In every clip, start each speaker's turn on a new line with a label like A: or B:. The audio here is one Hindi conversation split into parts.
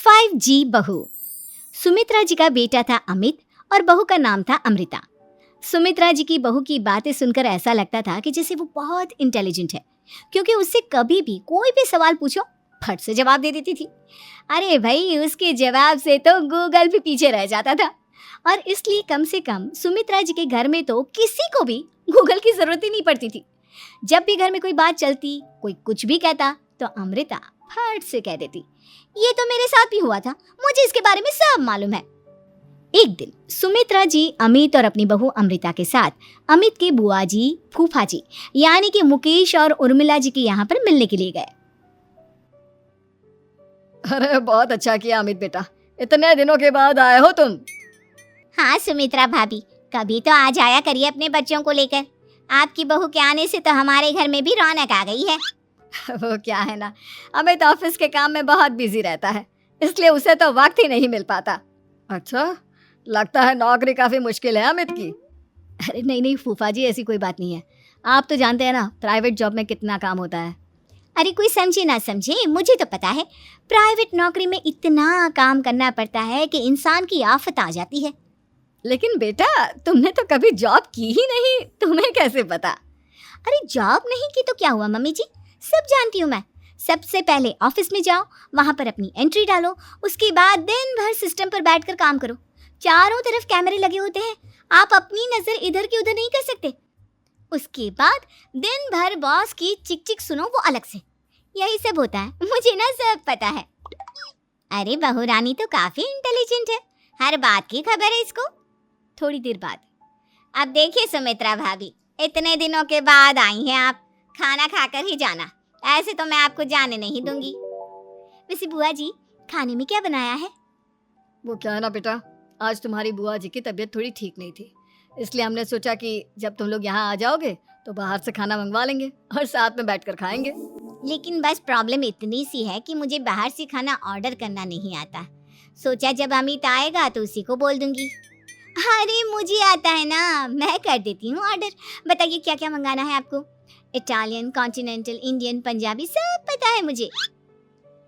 A: 5G बहू। सुमित्रा जी का बेटा था अमित और बहू का नाम था अमृता। सुमित्रा जी की बहू की बातें सुनकर ऐसा लगता था कि जैसे वो बहुत इंटेलिजेंट है, क्योंकि उससे कभी भी कोई भी सवाल पूछो फट से जवाब दे देती थी। अरे भाई, उसके जवाब से तो गूगल भी पीछे रह जाता था। और इसलिए कम से कम सुमित्रा जी के घर में तो किसी को भी गूगल की जरूरत ही नहीं पड़ती थी। जब भी घर में कोई बात चलती, कोई कुछ भी कहता, तो अमृता फट से कह देती, ये तो मेरे साथ भी हुआ था, मुझे इसके बारे में सब मालूम है। एक दिन सुमित्रा जी अमित और अपनी बहू अमृता के साथ अमित के बुआ जी, फूफा जी यानी कि मुकेश और उर्मिला जी के यहाँ पर मिलने के लिए गए।
B: अरे बहुत अच्छा किया अमित बेटा, इतने दिनों के बाद आए हो तुम।
A: हाँ सुमित्रा भाभी, कभी तो आ जाया करिए अपने बच्चों को लेकर। आपकी बहू के आने से तो हमारे घर में भी रौनक आ गई है।
B: वो क्या है ना, अमित ऑफिस के काम में बहुत बिजी रहता है, इसलिए उसे तो वक्त ही नहीं मिल पाता। अच्छा, लगता है नौकरी काफी मुश्किल है अमित की।
A: अरे नहीं नहीं फूफा जी, ऐसी कोई बात नहीं है। आप तो जानते हैं ना प्राइवेट जॉब में कितना काम होता है। अरे कोई समझे ना समझे, मुझे तो पता है प्राइवेट नौकरी में इतना काम करना पड़ता है कि इंसान की आफत आ जाती है।
B: लेकिन बेटा, तुमने तो कभी जॉब की ही नहीं, तुम्हें कैसे पता?
A: अरे जॉब नहीं की तो क्या हुआ मम्मी जी, सब जानती हूँ मैं। सबसे पहले ऑफिस में जाओ, वहां पर अपनी एंट्री डालो, उसके बाद दिन भर सिस्टम पर बैठकर काम करो। चारों तरफ कैमरे लगे होते हैं, आप अपनी नजर इधर की उधर नहीं कर सकते। उसके बाद दिन भर बॉस की चिक चिक सुनो, वो अलग से। यही सब होता है, मुझे ना सब पता है। अरे बहू रानी तो काफी इंटेलिजेंट है, हर बात की खबर है इसको। थोड़ी देर बाद, अब देखिए सुमित्रा भाभी, इतने दिनों के बाद आई हैं आप, खाना खाकर ही जाना, ऐसे तो मैं आपको जाने नहीं दूंगी। वैसे बुआ जी, खाने में क्या बनाया है?
B: वो क्या है ना बेटा, आज तुम्हारी बुआ जी की तबीयत थोड़ी ठीक नहीं थी, इसलिए हमने सोचा कि जब तुम लोग यहाँ आ जाओगे तो बाहर से खाना मंगवा लेंगे और साथ में बैठकर खाएंगे।
A: लेकिन बस प्रॉब्लम इतनी सी है कि मुझे बाहर से खाना ऑर्डर करना नहीं आता। सोचा जब अमित आएगा तो उसी को बोल दूंगी। अरे मुझे आता है ना, मैं कर देती हूँ ऑर्डर। बताइए क्या क्या मंगाना है आपको? इटालियन, कॉन्टिनेंटल, इंडियन, पंजाबी, सब पता है मुझे।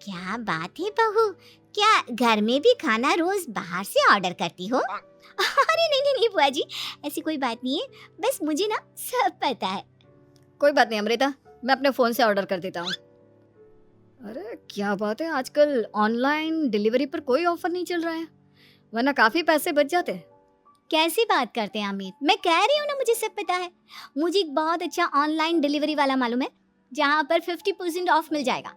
A: क्या बात है बहू, क्या घर में भी खाना रोज बाहर से ऑर्डर करती हो? अरे नहीं नहीं नहीं बुआ जी, ऐसी कोई बात नहीं है, बस मुझे ना सब पता है।
B: कोई बात नहीं अमृता, मैं अपने फोन से ऑर्डर कर देता हूँ। अरे क्या बात है, आजकल ऑनलाइन डिलीवरी पर कोई ऑफर नहीं चल रहा है, वरना काफी पैसे बच जाते।
A: कैसी बात करते हैं अमित, मैं कह रही हूँ ना मुझे सब पता है। मुझे एक बहुत अच्छा ऑनलाइन डिलीवरी वाला मालूम है, जहाँ पर 50% ऑफ मिल जाएगा।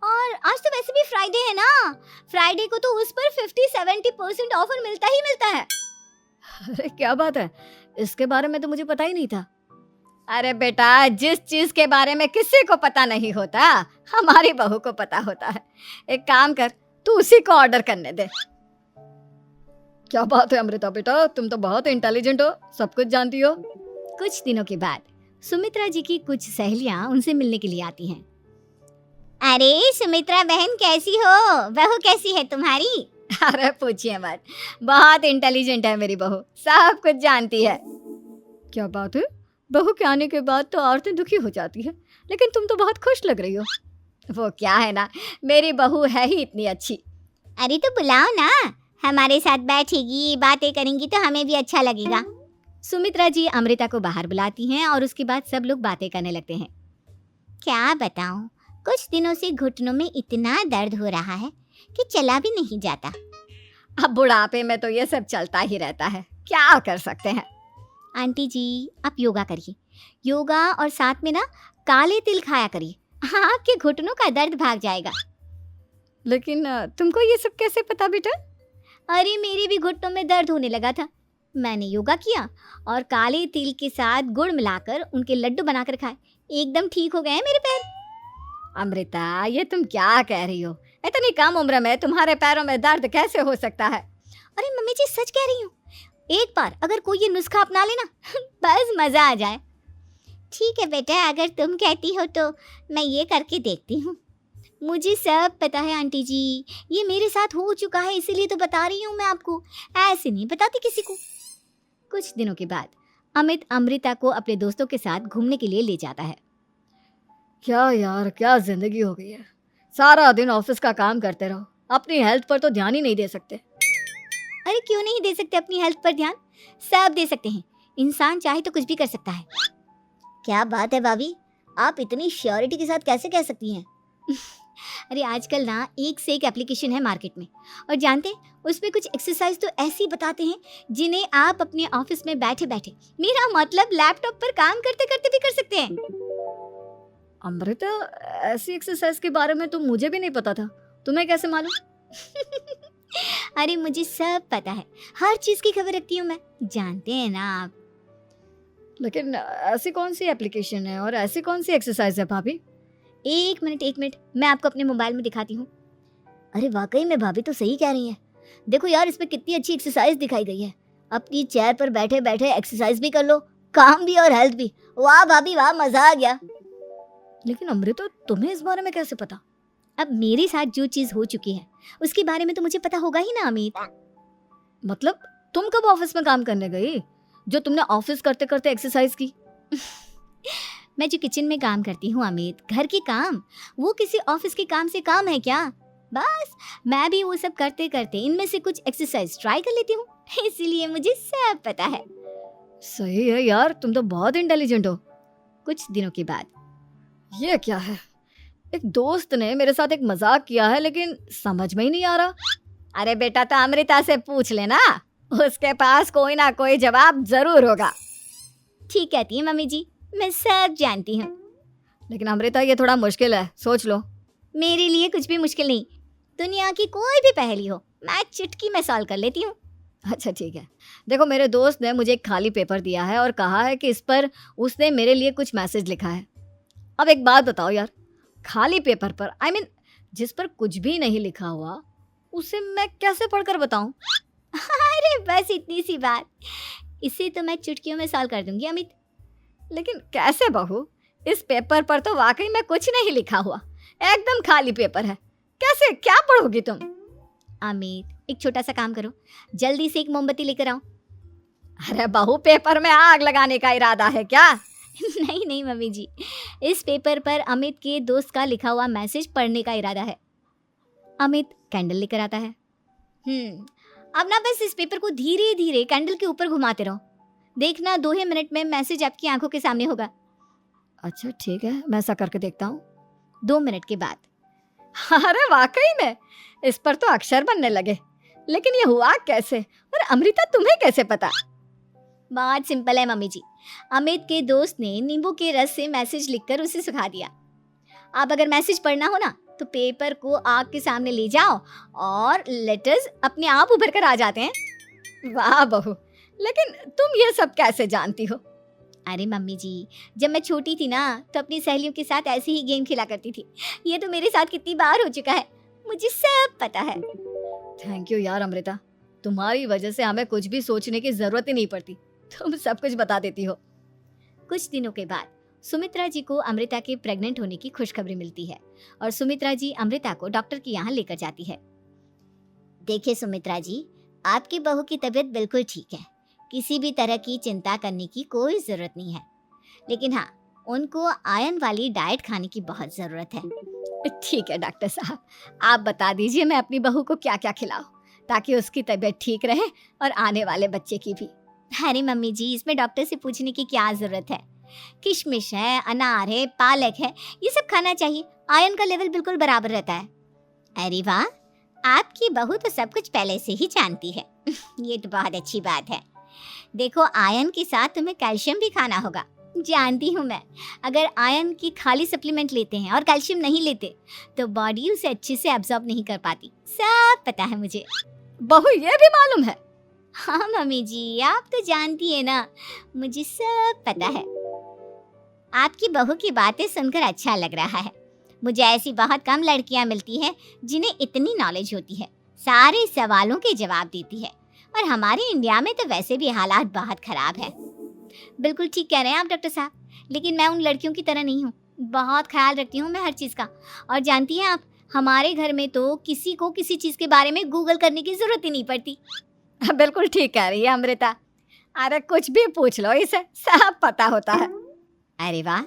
A: और आज तो वैसे भी फ्राइडे है ना, फ्राइडे को तो उस पर 50-70% ऑफर मिलता ही मिलता है।
B: अरे क्या बात है, इसके बारे में तो मुझे पता ही नहीं था। अरे बेटा, जिस चीज के बारे में किसी को पता नहीं होता, हमारी बहू को पता होता है। एक काम कर, तू उसी को ऑर्डर करने दे। क्या बात है अमृता बेटा, तुम तो बहुत इंटेलिजेंट हो, सब कुछ जानती हो।
A: कुछ दिनों के बाद सुमित्रा जी की कुछ सहेलियां उनसे मिलने के लिए आती हैं। अरे सुमित्रा बहन कैसी हो, बहू कैसी है तुम्हारी?
B: अरे पूछिए मत, बहुत इंटेलिजेंट है मेरी बहू, सब कुछ जानती है। क्या बात है, बहू के आने के बाद तो औरतें दुखी हो जाती है, लेकिन तुम तो बहुत खुश लग रही हो। वो क्या है ना, मेरी बहू है ही इतनी अच्छी।
A: अरे तो बुलाओ ना, हमारे साथ बैठेगी, बातें करेंगी तो हमें भी अच्छा लगेगा। सुमित्रा जी अमृता को बाहर बुलाती हैं और उसके बाद सब लोग बातें करने लगते हैं। क्या बताऊं, कुछ दिनों से घुटनों में इतना दर्द हो रहा है कि चला भी नहीं जाता।
B: अब बुढ़ापे में तो ये सब चलता ही रहता है, क्या कर सकते हैं।
A: आंटी जी आप योगा करिए, योगा और साथ में ना काले तिल खाया करिए, आपके घुटनों का दर्द भाग जाएगा।
B: लेकिन तुमको ये सब कैसे पता बेटा?
A: अरे मेरे भी घुटनों में दर्द होने लगा था, मैंने योगा किया और काले तिल के साथ गुड़ मिलाकर उनके लड्डू बनाकर खाए, एकदम ठीक हो गए हैं मेरे पैर।
B: अमृता, ये तुम क्या कह रही हो? इतनी कम उम्र में तुम्हारे पैरों में दर्द कैसे हो सकता है?
A: अरे मम्मी जी सच कह रही हूँ, एक बार अगर कोई ये नुस्खा अपना लेना बस मजा आ जाए। ठीक है बेटा, अगर तुम कहती हो तो मैं ये करके देखती हूँ। मुझे सब पता है आंटी जी, ये मेरे साथ हो चुका है, इसीलिए तो बता रही हूँ मैं आपको, ऐसे नहीं बताती किसी को। कुछ दिनों के बाद अमित अमृता को अपने दोस्तों के साथ घूमने के लिए ले जाता है।
B: क्या यार, क्या जिंदगी हो गई है, सारा दिन ऑफिस का काम करते रहो, अपनी हेल्थ पर तो ध्यान ही नहीं दे सकते।
A: अरे क्यों नहीं दे सकते अपनी हेल्थ पर ध्यान? सब दे सकते हैं। इंसान चाहे तो कुछ भी कर सकता है। क्या बात है भाभी, आप इतनी श्योरिटी के साथ कैसे कह सकती हैं? अरे आजकल ना एक से एक एप्लीकेशन है मार्केट में, और जानते हैं उसमें कुछ एक्सरसाइज तो ऐसी बताते हैं जिन्हें आप अपने ऑफिस में बैठे बैठे, मेरा मतलब लैपटॉप पर काम करते करते भी कर सकते हैं।
B: अमृता, ऐसी एक्सरसाइज के बारे में तो मुझे भी नहीं पता था, तुम्हें कैसे मालूम?
A: अरे मुझे सब पता है, हर चीज की खबर रखती हूँ मैं, जानते हैं ना आप।
B: लेकिन ऐसी कौन सी एप्लीकेशन है और ऐसी कौन सी एक्सरसाइज है भाभी?
A: एक मिनट, मैं आपको अपने मोबाइल में दिखाती हूँ। अरे वाकई में भाभी तो सही कह रही हैं। देखो यार, इसमें कितनी अच्छी एक्सरसाइज दिखाई गई है। अपनी चेयर पर बैठे बैठे एक्सरसाइज भी कर लो, काम भी और हेल्थ भी। वाह भाभी वाह, मजा आ गया।
B: लेकिन अमृता, तुम्हें इस बारे में कैसे पता?
A: अब मेरे साथ जो चीज हो चुकी है उसके बारे में तो मुझे पता होगा ही ना अमित।
B: मतलब तुम कब ऑफिस में काम करने गई जो तुमने ऑफिस करते करते एक्सरसाइज की?
A: मैं जो किचन में काम करती हूँ अमित, घर के काम, वो किसी ऑफिस के काम से काम है क्या? बस मैं भी वो सब करते करते इनमें से कुछ एक्सरसाइज ट्राई कर लेती हूँ, इसीलिए मुझे सब पता है।
B: सही है यार, तुम तो बहुत इंटेलिजेंट हो।
A: कुछ दिनों के बाद,
B: ये क्या है? एक दोस्त ने मेरे साथ एक मजाक किया है, लेकिन समझ में ही नहीं आ रहा।
A: अरे बेटा, तो अमृता से पूछ लेना, उसके पास कोई ना कोई जवाब जरूर होगा। ठीक कहती है मम्मी जी, मैं सब जानती हूँ।
B: लेकिन अमृता, ये थोड़ा मुश्किल है, सोच लो।
A: मेरे लिए कुछ भी मुश्किल नहीं, दुनिया की कोई भी पहेली हो मैं चुटकी में सॉल्व कर लेती हूँ।
B: अच्छा ठीक है, देखो मेरे दोस्त ने मुझे एक खाली पेपर दिया है और कहा है कि इस पर उसने मेरे लिए कुछ मैसेज लिखा है। अब एक बात बताओ यार, खाली पेपर पर, आई मीन जिस पर कुछ भी नहीं लिखा हुआ, उसे मैं कैसे पढ़कर बताऊं?
A: अरे बस इतनी सी बात, इसे तो मैं चुटकियों में सॉल्व कर दूंगी अमित।
B: लेकिन कैसे बहू? इस पेपर पर तो वाकई में कुछ नहीं लिखा हुआ, एकदम खाली पेपर है, कैसे क्या पढ़ोगी तुम?
A: अमित, एक छोटा सा काम करो, जल्दी से एक मोमबत्ती लेकर आओ।
B: अरे बहू, पेपर में आग लगाने का इरादा है क्या?
A: नहीं नहीं मम्मी जी, इस पेपर पर अमित के दोस्त का लिखा हुआ मैसेज पढ़ने का इरादा है। अमित कैंडल लेकर आता है। अब ना बस इस पेपर को धीरे धीरे कैंडल के ऊपर घुमाते रहो, देखना 2 ही मिनट में मैसेज आपकी आंखों के सामने होगा।
B: अच्छा ठीक है, मैं ऐसा करके देखता हूँ।
A: 2 मिनट के बाद,
B: अरे वाकई में इस पर तो अक्षर बनने लगे, लेकिन ये हुआ कैसे? और अमृता, तुम्हें कैसे पता?
A: बहुत सिंपल है मम्मी जी, अमित के दोस्त ने नींबू के रस से मैसेज लिखकर उसे सुखा दिया। आप अगर मैसेज पढ़ना हो ना तो पेपर को आग के सामने ले जाओ और लेटर्स अपने आप उभर कर आ जाते हैं।
B: वाह बहू, लेकिन तुम ये सब कैसे जानती हो?
A: अरे मम्मी जी, जब मैं छोटी थी ना तो अपनी सहेलियों के साथ ऐसे ही गेम खेला करती थी। ये तो मेरे साथ कितनी बार हो चुका है, मुझे सब पता है।
B: थैंक यू यार अमृता, तुम्हारी वजह से हमें कुछ भी सोचने की जरूरत ही नहीं पड़ती, तुम सब कुछ बता देती हो।
A: कुछ दिनों के बाद सुमित्रा जी को अमृता के प्रेग्नेंट होने की खुशखबरी मिलती है और सुमित्रा जी अमृता को डॉक्टर के यहाँ लेकर जाती है। देखिए सुमित्रा जी, आपकी बहू की तबीयत बिल्कुल ठीक है, किसी भी तरह की चिंता करने की कोई जरूरत नहीं है, लेकिन हाँ, उनको आयरन वाली डाइट खाने की बहुत जरूरत है।
B: ठीक है डॉक्टर साहब, आप बता दीजिए मैं अपनी बहू को क्या क्या खिलाऊं ताकि उसकी तबीयत ठीक रहे और आने वाले बच्चे की भी।
A: अरे मम्मी जी, इसमें डॉक्टर से पूछने की क्या जरूरत है, किशमिश है, अनार है, पालक है, ये सब खाना चाहिए, आयरन का लेवल बिल्कुल बराबर रहता है। अरे वाह, आपकी बहू तो सब कुछ पहले से ही जानती है। ये तो बहुत अच्छी बात है। देखो, आयरन के साथ तुम्हें कैल्शियम भी खाना होगा, जानती हूँ मैं। अगर आयरन की खाली सप्लीमेंट लेते हैं और कैल्शियम नहीं लेते तो बॉडी उसे अच्छे से एब्जॉर्ब नहीं कर पाती, सब पता है मुझे।
B: बहू, ये भी मालूम है?
A: हाँ मम्मी जी, आप तो जानती है ना, मुझे सब पता है। आपकी बहू की बातें सुनकर अच्छा लग रहा है। मुझे ऐसी बहुत कम लड़कियां मिलती हैं जिन्हें इतनी नॉलेज होती है, सारे सवालों के जवाब देती है, और हमारे इंडिया में तो वैसे भी हालात बहुत खराब है। बिल्कुल ठीक कह रहे हैं आप डॉक्टर साहब, लेकिन मैं उन लड़कियों की तरह नहीं हूँ, बहुत ख्याल रखती हूँ मैं हर चीज़ का। और जानती हैं आप, हमारे घर में तो किसी को किसी चीज़ के बारे में गूगल करने की ज़रूरत ही नहीं पड़ती।
B: बिल्कुल ठीक कह रही है अमृता, अरे कुछ भी पूछ लो, इसे सब पता होता है।
A: अरे वाह,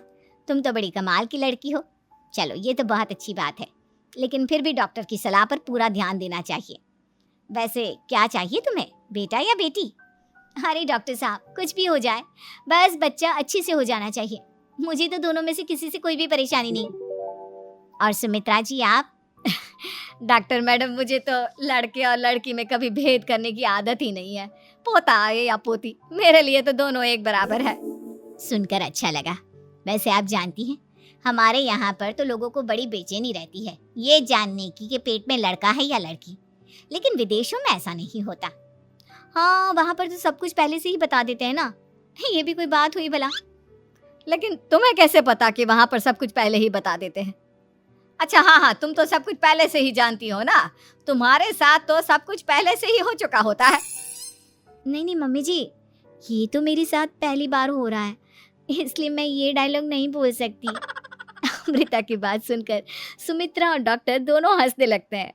A: तुम तो बड़ी कमाल की लड़की हो। चलो, ये तो बहुत अच्छी बात है, लेकिन फिर भी डॉक्टर की सलाह पर पूरा ध्यान देना चाहिए। वैसे क्या चाहिए तुम्हें, बेटा या बेटी? अरे डॉक्टर साहब, कुछ भी हो जाए, बस बच्चा अच्छे से हो जाना चाहिए। मुझे तो दोनों में से किसी से कोई भी परेशानी नहीं। और सुमित्रा जी आप?
B: डॉक्टर मैडम, मुझे तो लड़के और लड़की में कभी भेद करने की आदत ही नहीं है। पोता आए या पोती, मेरे लिए तो दोनों एक बराबर है।
A: सुनकर अच्छा लगा। वैसे आप जानती हैं, हमारे यहाँ पर तो लोगों को बड़ी बेचैनी रहती है ये जानने की कि पेट में लड़का है या लड़की, लेकिन विदेशों में ऐसा नहीं होता। हाँ, वहाँ पर तो सब कुछ पहले से ही बता देते हैं ना। ये भी कोई बात हुई भला?
B: लेकिन तुम्हें कैसे पता कि वहां पर सब कुछ पहले ही बता देते हैं? अच्छा, हाँ हाँ, तुम तो सब कुछ पहले से ही जानती हो ना। तुम्हारे साथ तो सब कुछ पहले से ही हो चुका होता है।
A: नहीं नहीं मम्मी जी, ये तो मेरे साथ पहली बार हो रहा है, इसलिए मैं ये डायलॉग नहीं बोल सकती। अमृता की बात सुनकर सुमित्रा और डॉक्टर दोनों हंसने लगते हैं।